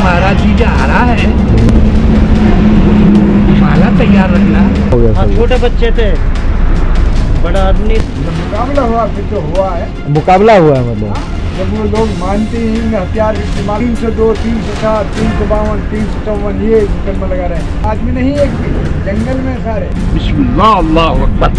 हमारा जीजा आ रहा है, माला तैयार रखना। हाँ, छोटे बच्चे थे, बड़ा आदमी। मुकाबला हुआ फिर तो हुआ है। मुकाबला हुआ है मतलब जब वो लोग मानते हैं हथियार इस्तेमाल 302, 307, 352, 354 ये मुकदमा लगा रहे हैं। आदमी नहीं एक भी, जंगल में सारे। बिस्मिल्लाह अल्लाहु अकबर।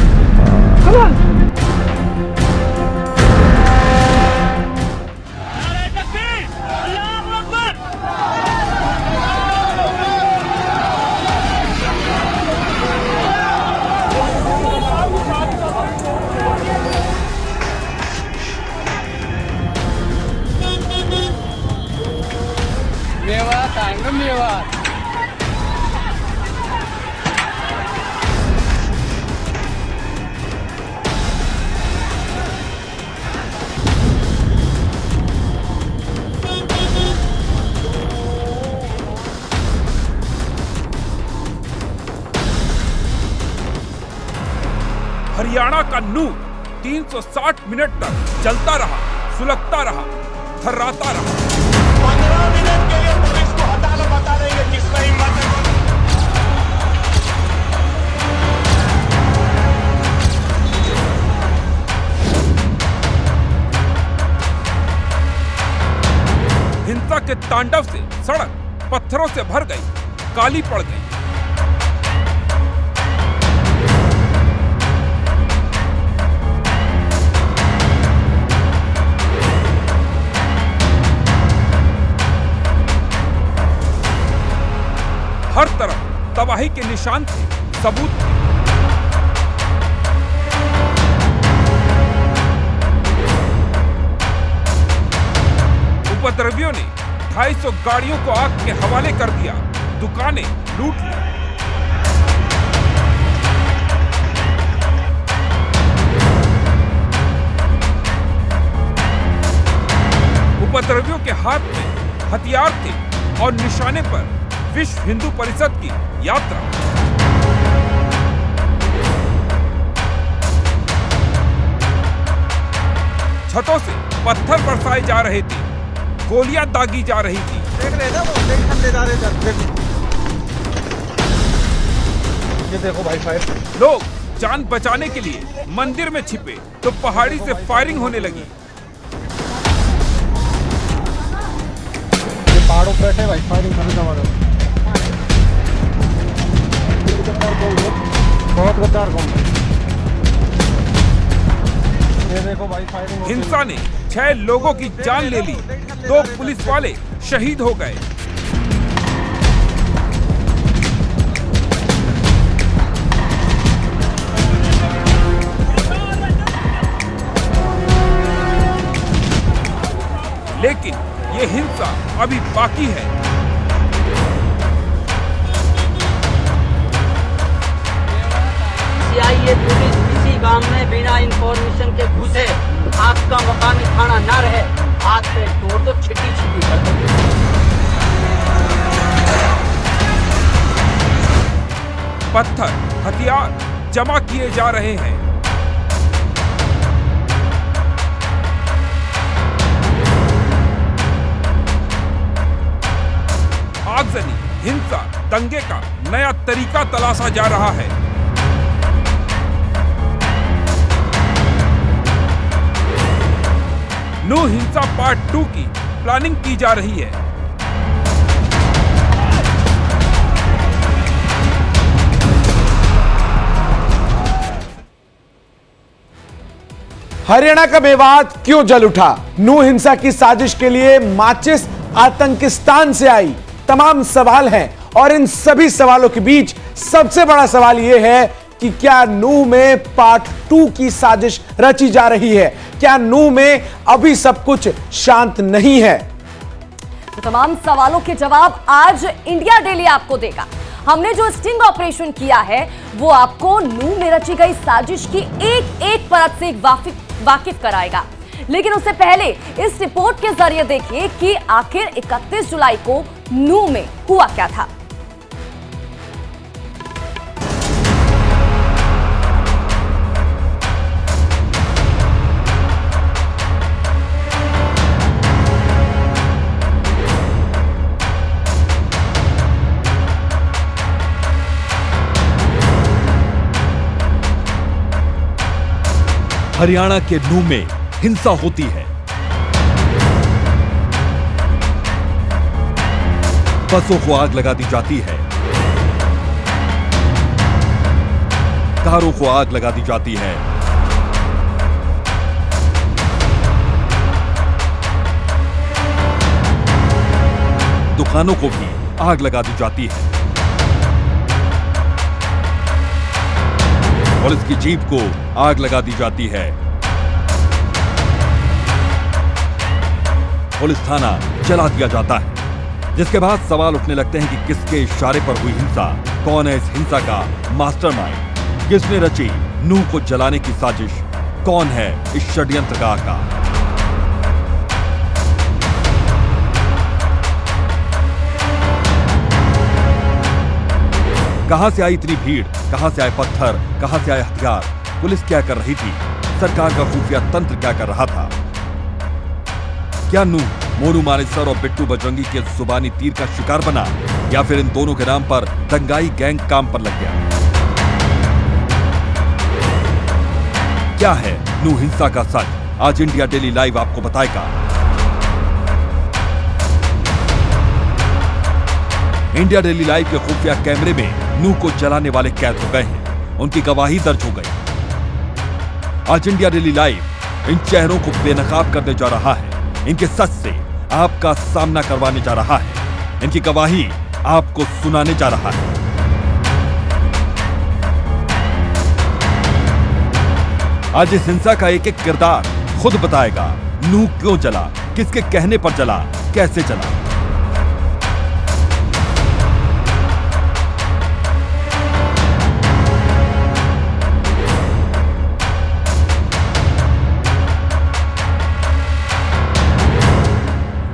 हरियाणा का नूह 360 मिनट तक जलता रहा, सुलगता रहा, थर्राता रहा। 15 मिनट के लिए पुलिस को हटाना बता रही है, किसमें हिम्मत है? हिंसा के तांडव से सड़क पत्थरों से भर गई, काली पड़ गई। हर तरफ तबाही के निशान थे, सबूत थे। उपद्रवियों ने 250 गाड़ियों को आग के हवाले कर दिया, दुकानें लूट ली। उपद्रवियों के हाथ में हथियार थे और निशाने पर विश्व हिंदू परिषद की यात्रा। छतों से पत्थर बरसाए जा रहे थे, गोलियां दागी जा रही थी। देख रहे ना वो, देख जा रहे थे। ये देखो भाई फायर। लोग जान बचाने के लिए मंदिर में छिपे तो पहाड़ी से फायरिंग होने लगी। ये पहाड़ों पे बैठे भाई, फायरिंग करने का मतलब बहुत गद्दार कौन है। ये देखो भाई फायरिंग। हिंसा ने 6 लोगों की जान ले ली, 2 पुलिस वाले शहीद हो गए। लेकिन ये हिंसा अभी बाकी है। ये पुलिस किसी गांव में बिना इंफॉर्मेशन के घुसे, आपका मकामी थाना न रहे, हाथ पे तोड़ दो, छिटी छिटी कर दो। पत्थर, हथियार जमा किए जा रहे हैं। आगजनी, हिंसा, दंगे का नया तरीका तलाशा जा रहा है। नूह हिंसा पार्ट 2 की प्लानिंग की जा रही है। हरियाणा का मेवात क्यों जल उठा? नूह हिंसा की साजिश के लिए माचिस आतंकिस्तान से आई? तमाम सवाल हैं और इन सभी सवालों के बीच सबसे बड़ा सवाल यह है कि क्या नूह में पार्ट 2 की साजिश रची जा रही है? क्या नूह में अभी सब कुछ शांत नहीं है? तो तमाम सवालों के जवाब आज इंडिया डेली आपको देगा। हमने जो स्टिंग ऑपरेशन किया है वो आपको नूह में रची गई साजिश की एक एक परत से वाकिफ कराएगा। लेकिन उससे पहले इस रिपोर्ट के जरिए देखिए कि आखिर 31 जुलाई को नूह में हुआ क्या था। हरियाणा के नूह में हिंसा होती है। बसों को आग लगा दी जाती है, कारों को आग लगा दी जाती है, दुकानों को भी आग लगा दी जाती है। पुलिस की जीप को आग लगा दी जाती है। पुलिस थाना जला दिया जाता है, जिसके बाद सवाल उठने लगते हैं कि किसके इशारे पर हुई हिंसा, कौन है इस हिंसा का मास्टरमाइंड, किसने रची नूह को जलाने की साजिश, कौन है इस षड्यंत्रकार का। कहां से आई इतनी भीड़, कहां से आए पत्थर, कहां से आए हथियार, पुलिस क्या कर रही थी, सरकार का खुफिया तंत्र क्या कर रहा था। क्या नूह मोनू मानेसर और बिट्टू बजरंगी के जुबानी तीर का शिकार बना, या फिर इन दोनों के नाम पर दंगाई गैंग काम पर लग गया। क्या है नूह हिंसा का सच, आज इंडिया डेली लाइव आपको बताएगा। इंडिया डेली लाइव के खुफिया कैमरे में नूह को जलाने वाले कैद हो गए हैं, उनकी गवाही दर्ज हो गई। आज इंडिया डेली लाइव इन चेहरों को बेनकाब करने जा रहा है, इनके सच से आपका सामना करवाने जा रहा है, इनकी गवाही आपको सुनाने जा रहा है। आज इस हिंसा का एक एक किरदार खुद बताएगा। नूह क्यों जला, किसके कहने पर जला, कैसे जला।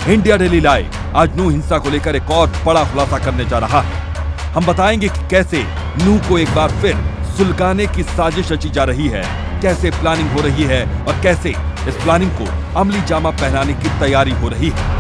इंडिया डेली लाइव आज नूह हिंसा को लेकर एक और बड़ा खुलासा करने जा रहा है। हम बताएंगे कि कैसे नूह को एक बार फिर सुलगाने की साजिश रची जा रही है, कैसे प्लानिंग हो रही है और कैसे इस प्लानिंग को अमली जामा पहनाने की तैयारी हो रही है।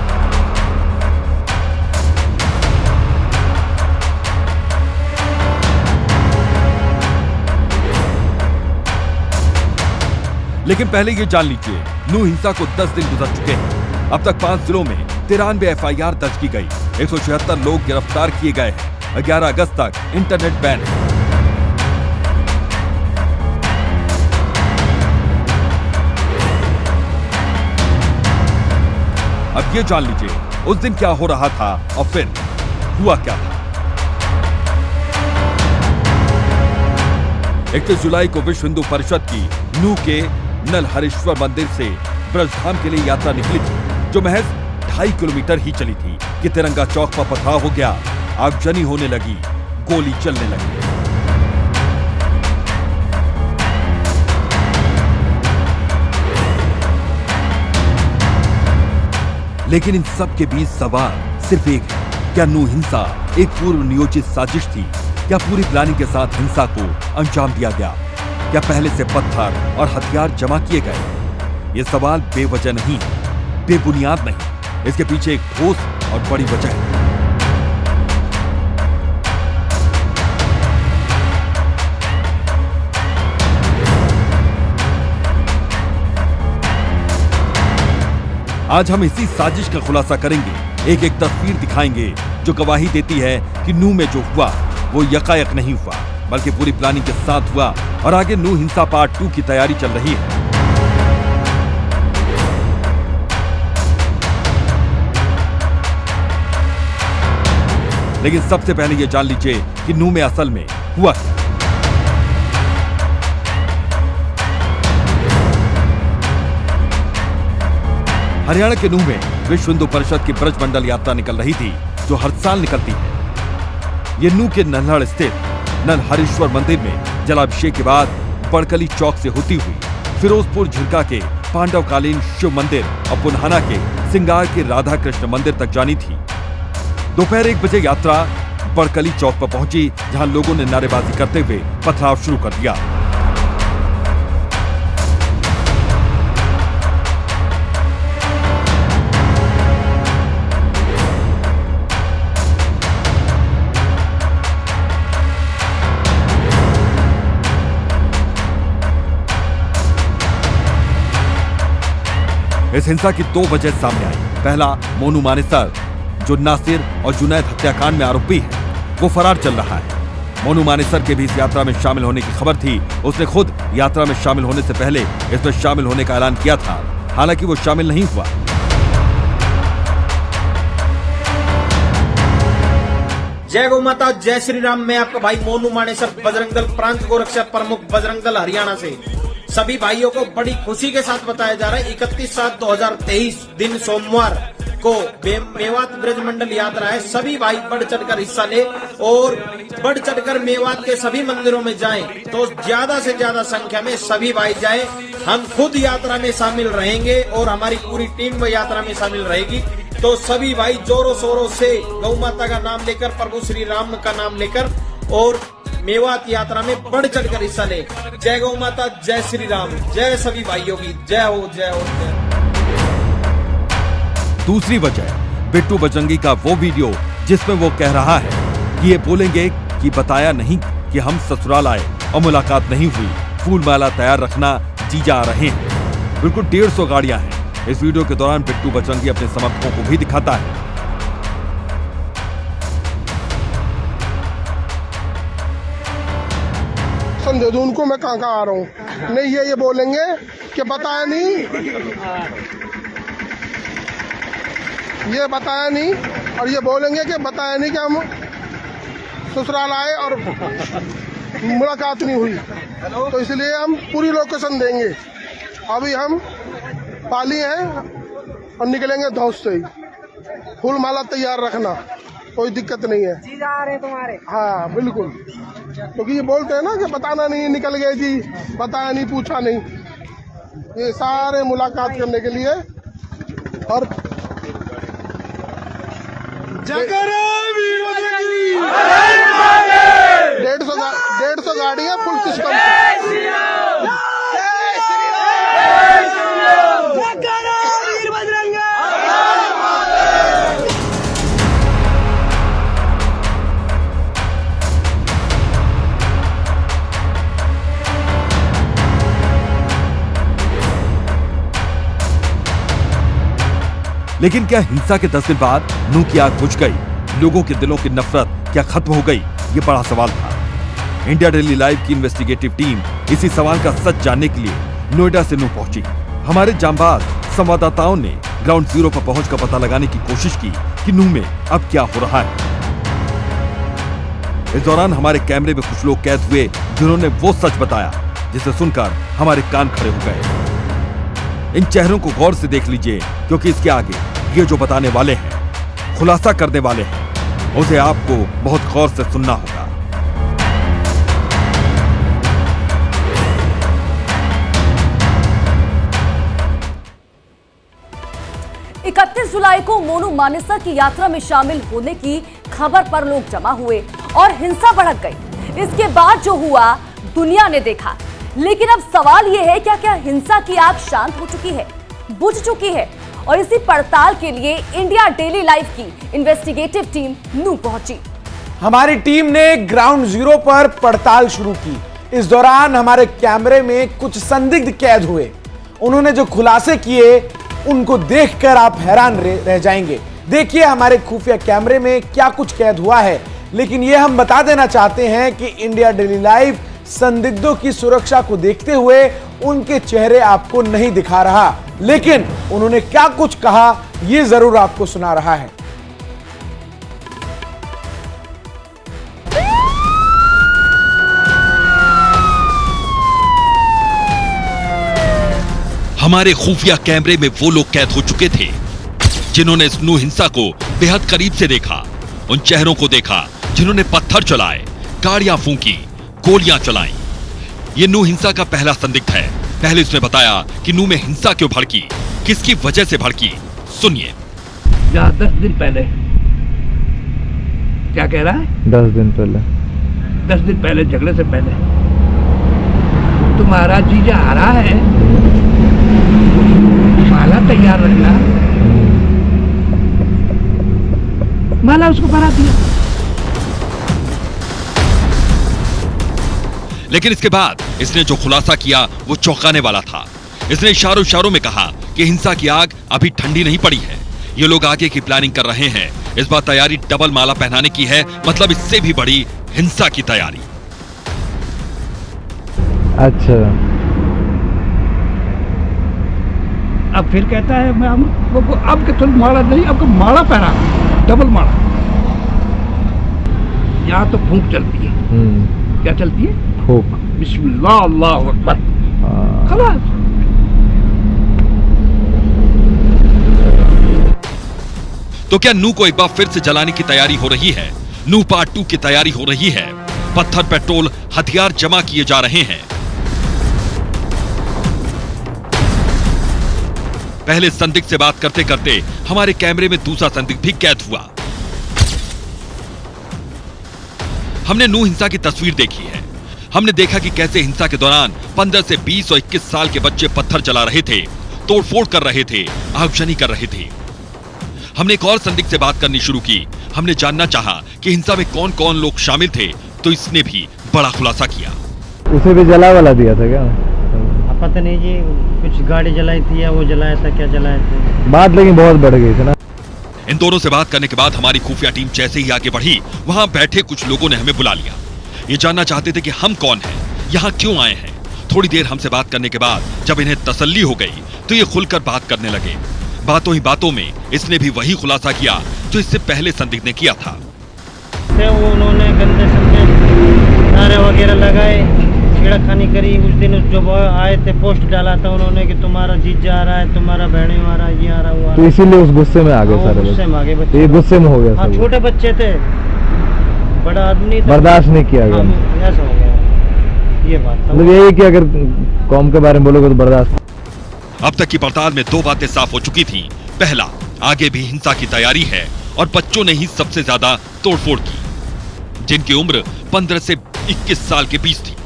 लेकिन पहले ये जान लीजिए, नूह हिंसा को 10 दिन गुजर चुके हैं। अब तक 5 जिलों में 93 एफआईआर दर्ज की गई, 176 लोग गिरफ्तार किए गए हैं। 11 अगस्त तक इंटरनेट बैन है। अब ये जान लीजिए उस दिन क्या हो रहा था और फिर हुआ क्या था। 31 जुलाई को विश्व हिंदू परिषद की नूह के नलहरेश्वर मंदिर से ब्रजधाम के लिए यात्रा निकली थी, जो महज 2.5 किलोमीटर ही चली थी कि तिरंगा चौक पर पथराव हो गया, आगजनी होने लगी, गोली चलने लगी। लेकिन इन सब के बीच सवाल सिर्फ एक है, क्या नूह हिंसा एक पूर्व नियोजित साजिश थी? क्या पूरी प्लानिंग के साथ हिंसा को अंजाम दिया गया? क्या पहले से पत्थर और हथियार जमा किए गए? ये सवाल बेवजह नहीं है, बेबुनियाद नहीं, इसके पीछे एक ठोस और बड़ी वजह है। आज हम इसी साजिश का खुलासा करेंगे, एक एक तस्वीर दिखाएंगे जो गवाही देती है कि नूह में जो हुआ वो यकायक नहीं हुआ, बल्कि पूरी प्लानिंग के साथ हुआ और आगे नूह हिंसा पार्ट 2 की तैयारी चल रही है। लेकिन सबसे पहले यह जान लीजिए कि नूह में असल में हुआ क्या। हरियाणा के नूह में विश्व हिंदू परिषद की ब्रज मंडल यात्रा निकल रही थी, जो हर साल निकलती है। यह नूह के नल्हड़ स्थित नलहरेश्वर मंदिर में जलाभिषेक के बाद बड़कली चौक से होती हुई फिरोजपुर झिरका के पांडवकालीन शिव मंदिर और पुन्हाना के सिंगार के राधा कृष्ण मंदिर तक जानी थी। दोपहर 1 बजे यात्रा बड़कली चौक पर पहुंची, जहां लोगों ने नारेबाजी करते हुए पथराव शुरू कर दिया। इस हिंसा की 2 वजह सामने आई। पहला, मोनू मानेसर जो नासिर और जुनैद हत्याकांड में आरोपी है, वो फरार चल रहा है। मोनू मानेसर के भी इस यात्रा में शामिल होने की खबर थी। उसने खुद यात्रा में शामिल होने से पहले इसमें शामिल होने का ऐलान किया था, हालांकि वो शामिल नहीं हुआ। जय गौ माता, जय श्री राम। मैं आपका भाई मोनू मानेसर, बजरंग दल प्रांत गोरक्षा प्रमुख, बजरंग दल हरियाणा से सभी भाइयों को बड़ी खुशी के साथ बताया जा रहा है 31/7/2023 दिन सोमवार को मेवात ब्रज मंडल यात्रा है। सभी भाई बढ़ चढ़कर हिस्सा ले और बढ़ चढ़कर मेवात के सभी मंदिरों में जाएं, तो ज्यादा से ज्यादा संख्या में सभी भाई जाएं। हम खुद यात्रा में शामिल रहेंगे और हमारी पूरी टीम वो यात्रा में शामिल रहेगी। तो सभी भाई जोरों शोरों से गौ माता का नाम लेकर, प्रभु श्री राम का नाम लेकर और मेवात यात्रा में बढ़ चढ़कर हिस्सा ले। जय गौ माता, जय श्री राम, जय सभी भाइयों की जय हो, जय हो, जय। दूसरी वजह, बिट्टू बजरंगी का वो वीडियो जिसमें वो कह रहा है कि ये बोलेंगे कि बताया नहीं कि हम ससुराल आए और मुलाकात नहीं हुई, फूल माला तैयार रखना, जीजा आ रहे हैं। बिल्कुल 150 गाड़ियां हैं। इस वीडियो के दौरान बिट्टू बजरंगी अपने समर्थकों को भी दिखाता है। दे दूं उनको, मैं कहाँ आ रहा हूँ। नहीं ये बोलेंगे कि बताया नहीं, ये बताया नहीं, और ये बोलेंगे कि बताया नहीं कि हम ससुराल आए और मुलाकात नहीं हुई। तो इसलिए हम पूरी लोकेशन देंगे। अभी हम पाली हैं और निकलेंगे धौस से ही। फूल माला तैयार रखना, कोई दिक्कत नहीं है। जी जा रहे तुम्हारे? हाँ बिल्कुल, क्योंकि ये बोलते हैं ना कि बताना नहीं, निकल गए जी, बताया नहीं, पूछा नहीं। ये सारे मुलाकात करने के लिए और 150 गाड़ियां फुल सिस्टम से। लेकिन क्या हिंसा के 10 दिन बाद नूह की आग बुझ गई? लोगों के दिलों की नफरत क्या खत्म हो गई? ये बड़ा सवाल था। इंडिया डेली लाइव की इन्वेस्टिगेटिव टीम इसी सवाल का सच जानने के लिए नोएडा से नूह पहुंची। हमारे जांबाज संवाददाताओं ने ग्राउंड जीरो पर पहुंचकर पता लगाने की कोशिश की कि नूह में अब क्या हो रहा है। इस दौरान हमारे कैमरे में कुछ लोग कैद हुए जिन्होंने वो सच बताया जिसे सुनकर हमारे कान खड़े हो गए। इन चेहरों को गौर से देख लीजिए, क्योंकि इसके आगे ये जो बताने वाले हैं, खुलासा करने वाले हैं, उसे आपको बहुत गौर से सुनना होगा। 31 जुलाई को मोनू मानेसर की यात्रा में शामिल होने की खबर पर लोग जमा हुए और हिंसा भड़क गई। इसके बाद जो हुआ दुनिया ने देखा। लेकिन अब सवाल यह है, क्या हिंसा की आग शांत हो चुकी है, बुझ चुकी है? और इसी पड़ताल के लिए इंडिया डेली लाइव की इन्वेस्टिगेटिव टीम नूह पहुंची। हमारी टीम ने ग्राउंड जीरो पर पड़ताल शुरू की। इस दौरान हमारे कैमरे में कुछ संदिग्ध कैद हुए। उन्होंने जो खुलासे किए उनको देखकर आप हैरान रह जाएंगे। देखिए हमारे खुफिया कैमरे में क्या कुछ कैद हुआ है। लेकिन यह हम बता देना चाहते हैं कि इंडिया डेली लाइव संदिग्धों की सुरक्षा को देखते हुए उनके चेहरे आपको नहीं दिखा रहा, लेकिन उन्होंने क्या कुछ कहा यह जरूर आपको सुना रहा है। हमारे खुफिया कैमरे में वो लोग कैद हो चुके थे जिन्होंने इस नूह हिंसा को बेहद करीब से देखा। उन चेहरों को देखा जिन्होंने पत्थर चलाए, गाड़ियां फूंकी, गोलियां चलाई। ये नूह हिंसा का पहला संदिग्ध है। पहले उसने बताया कि नूह में हिंसा क्यों भड़की, किसकी वजह से भड़की। सुनिए। 10 दिन पहले। क्या कह रहा है? 10 दिन पहले। 10 दिन पहले, झगड़े से पहले तुम्हारा जीजा आ रहा है, माला तैयार रखना। माला उसको पहना दिया। लेकिन इसके बाद इसने जो खुलासा किया वो चौंकाने वाला था। इसने इशारों इशारों में कहा कि हिंसा की आग अभी ठंडी नहीं पड़ी है, ये लोग आगे की प्लानिंग कर रहे हैं। इस बार तैयारी डबल माला पहनाने की है, मतलब इससे भी बड़ी हिंसा की तैयारी। अच्छा, अब फिर कहता है मैं अब के तुम माला नहीं, अब माला पहना, डबल माला। यहाँ तो फूंक चलती है। क्या चलती है? फूंक। बिस्मिल्लाह अल्लाहु अकबर, खलास। तो क्या नू को एक बार फिर से जलाने की तैयारी हो रही है? नू पार्ट 2 की तैयारी हो रही है। पत्थर, पेट्रोल, हथियार जमा किए जा रहे हैं। पहले संदिग्ध से बात करते करते हमारे कैमरे में दूसरा संदिग्ध भी कैद हुआ। हमने नू हिंसा की तस्वीर देखी है। हमने देखा कि कैसे हिंसा के दौरान 15 से 20 और 21 साल के बच्चे पत्थर चला रहे थे, तोड़फोड़ कर रहे थे, आगजनी कर रहे थे। हमने एक और संदिग्ध से बात करनी शुरू की। हमने जानना चाहा कि हिंसा में कौन कौन लोग शामिल थे, तो इसने भी बड़ा खुलासा किया। उसे भी जला वाला दिया था क्या? पता नहीं जी, कुछ गाड़ी जलाई थी या वो जलाया था, क्या जलाया था। बात लेकिन बहुत बढ़ गई थी ना। इन दोनों से बात करने के बाद हमारी खुफिया टीम जैसे ही आगे बढ़ी, वहां बैठे कुछ लोगों ने हमें बुला लिया। ये जानना चाहते थे कि हम कौन हैं, यहाँ क्यों आए हैं। थोड़ी देर हमसे बात करने के बाद जब इन्हें तसल्ली हो गई तो ये खुलकर बात करने लगे। बातों ही बातों में इसने भी वही खुलासा किया जो इससे पहले संदिग्ध ने किया था। उन्होंने गंदे संदे नारे वगैरह लगाए, छेड़खानी करी। उस दिन जो आए थे पोस्ट डाला था उन्होंने कि तुम्हारा जीजा आ रहा है, तुम्हारा बहने आ रहा है, ये आ रहा हुआ। तो इसीलिए उस गुस्से में आ गए सारे। गुस्से में आ गए बच्चे, ये गुस्से में हो गया। हाँ, छोटे बच्चे थे, बड़ा आदमी बर्दाश्त नहीं किया गया, ऐसा हो गया। ये बात मतलब यही कि अगर कौम के बारे में बोलोगे तो बर्दाश्त। अब तक की पड़ताल में 2 बातें साफ हो चुकी थी। पहला, आगे भी हिंसा की तैयारी है और बच्चों ने ही सबसे ज्यादा तोड़फोड़ की, जिनकी उम्र 15 से 21 साल के बीच थी।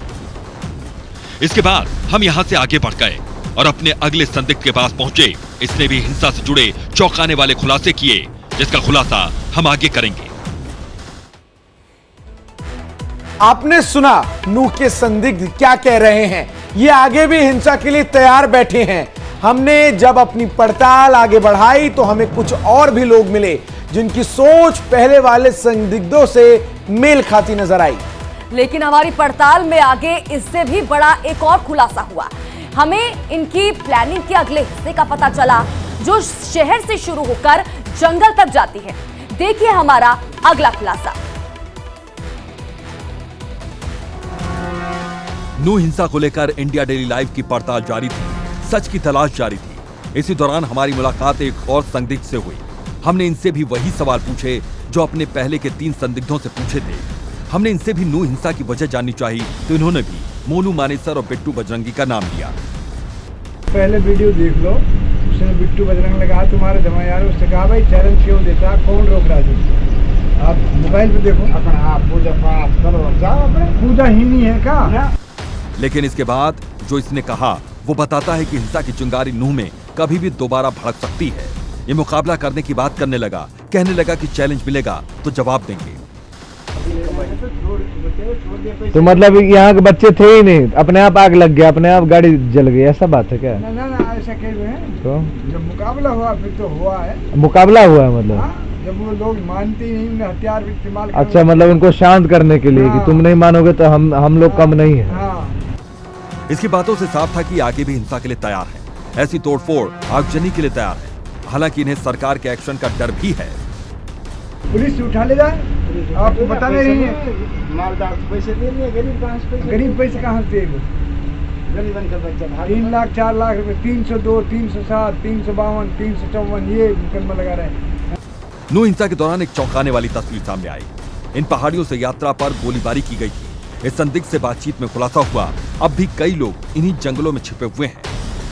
इसके बाद हम यहां से आगे बढ़ गए और अपने अगले संदिग्ध के पास पहुंचे। इसने भी हिंसा से जुड़े चौंकाने वाले खुलासे किए, जिसका खुलासा हम आगे करेंगे। आपने सुना नूह के संदिग्ध क्या कह रहे हैं। ये आगे भी हिंसा के लिए तैयार बैठे हैं। हमने जब अपनी पड़ताल आगे बढ़ाई तो हमें कुछ और भी लोग मिले जिनकी सोच पहले वाले संदिग्धों से मेल खाती नजर आई। लेकिन हमारी पड़ताल में आगे इससे भी बड़ा एक और खुलासा हुआ। हमें इनकी प्लानिंग के अगले हिस्से का पता चला, जो शहर से शुरू होकर जंगल तक जाती है। देखिए हमारा अगला खुलासा। नू हिंसा को लेकर इंडिया डेली लाइव की पड़ताल जारी थी, सच की तलाश जारी थी। इसी दौरान हमारी मुलाकात एक और संदिग्ध से हुई। हमने इनसे भी वही सवाल पूछे जो अपने पहले के 3 संदिग्धों से पूछे थे। हमने इनसे भी नू हिंसा की वजह जाननी चाहिए, तो इन्होंने भी मोनू मानेसर और बिट्टू बजरंगी का नाम लिया। पहले वीडियो देख लो, उसने बिट्टू बजरंग लगा तुम्हारे जमा यार, उससे कहा भाई चैलेंज क्यों देता, कौन रोक रहा है? आप मोबाइल पे देखो, अपना आप पूजा पाठ करो, जाओ अपने, पूजा ही नहीं है क्या? लेकिन इसके बाद जो इसने कहा वो बताता है कि हिंसा की चिंगारी नूह में कभी भी दोबारा भड़क सकती है। ये मुकाबला करने की बात करने लगा, कहने लगा कि चैलेंज मिलेगा तो जवाब देंगे। तो मतलब यहाँ के बच्चे थे ही नहीं, अपने आप आग लग गया, अपने आप गाड़ी जल गई, ऐसा बात है क्या? ना ऐसा कह रहे हैं। तो जब मुकाबला हुआ फिर तो हुआ है। मुकाबला हुआ है मतलब जब वो लोग मानते ही नहीं, हथियार भी इस्तेमाल। अच्छा, मतलब उनको शांत करने के लिए कि तुम नहीं मानोगे तो हम लोग कम नहीं है। इसकी बातों से साफ था कि आगे भी हिंसा के लिए तैयार है, ऐसी तोड़फोड़ आगजनी के लिए तैयार है। हालांकि इन्हें सरकार के एक्शन का डर भी है। पुलिस उठा ले जाए, आपको बता नहीं रही है। मालदार पैसे दे रही है, गरीब पैसे कहाँ से देगा? 3 लाख 4 लाख रुपए, 302, 307, 352, 354 ये मुकदमा लगा रहे हैं। नू हिंसा के दौरान एक चौंकाने वाली तस्वीर सामने आई। इन पहाड़ियों से यात्रा पर गोलीबारी की गई थी। इस संदिग्ध से बातचीत में खुलासा हुआ अब भी कई लोग इन्हीं जंगलों में छिपे हुए हैं।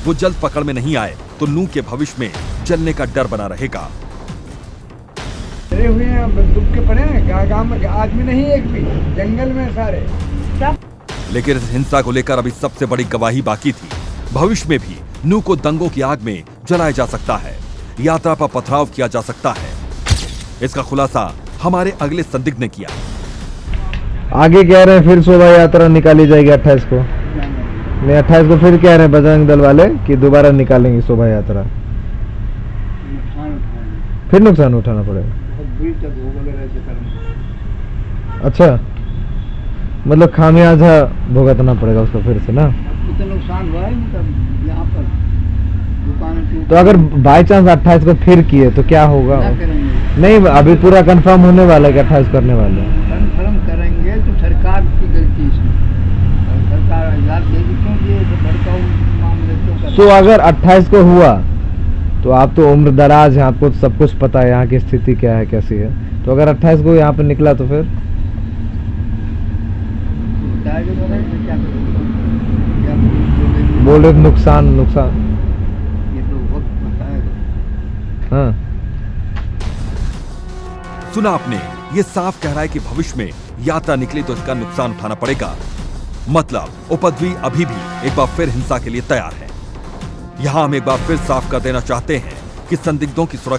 वो जल्द पकड़ में नहीं आए तो नू के भविष्य में जलने का डर बना रहेगा। डरे हुए हैं, बंदूक के पड़े हैं, गाँव में आदमी नहीं एक भी, जंगल में सारे। लेकिन इस हिंसा को लेकर अभी सबसे बड़ी गवाही बाकी थी। भविष्य में भी नू को दंगों की आग में जलाया जा सकता है, यात्रा पर पथराव किया जा सकता है। इसका खुलासा हमारे अगले संदिग्ध ने किया। आगे कह रहे हैं फिर शोभा यात्रा निकाली जाएगी 28 को। नहीं 28 को फिर कह रहे हैं बजरंग दल वाले कि दोबारा निकालेंगे शोभा यात्रा, फिर नुकसान उठाना पड़ेगा। अच्छा, मतलब खामियाजा भुगतना पड़ेगा उसको फिर से ना। इतना नुकसान हुआ है मतलब यहाँ पर दुकान। तो अगर बाई चांस 28 को फिर किए तो क्या होगा? नहीं, अभी पूरा कंफर्म होने वाला है कि 28 करने वाले हैं। कंफर्म करेंगे तो सरकार की गलती इसमें, सरकार आजाद देगी क्यों दिए तो भड़काऊ मामले क्यों। तो अगर 28 को हुआ तो आप तो उम्र दराज हैं, आपको सब कुछ पता है यहाँ की स्थिति क्या है कैसी है, तो अगर 28 को यहाँ पे निकला तो फिर बोल रहे नुकसान ये तो वक्त बताएगा। हाँ, सुना आपने, ये साफ कह रहा है कि भविष्य में यात्रा निकले तो इसका नुकसान उठाना पड़ेगा। मतलब उपद्रवी अभी भी एक बार फिर हिंसा के लिए तैयार है। यहां हम एक बार फिर साफ कर देना चाहते हैं कि संदिग्धों की सुरक्षा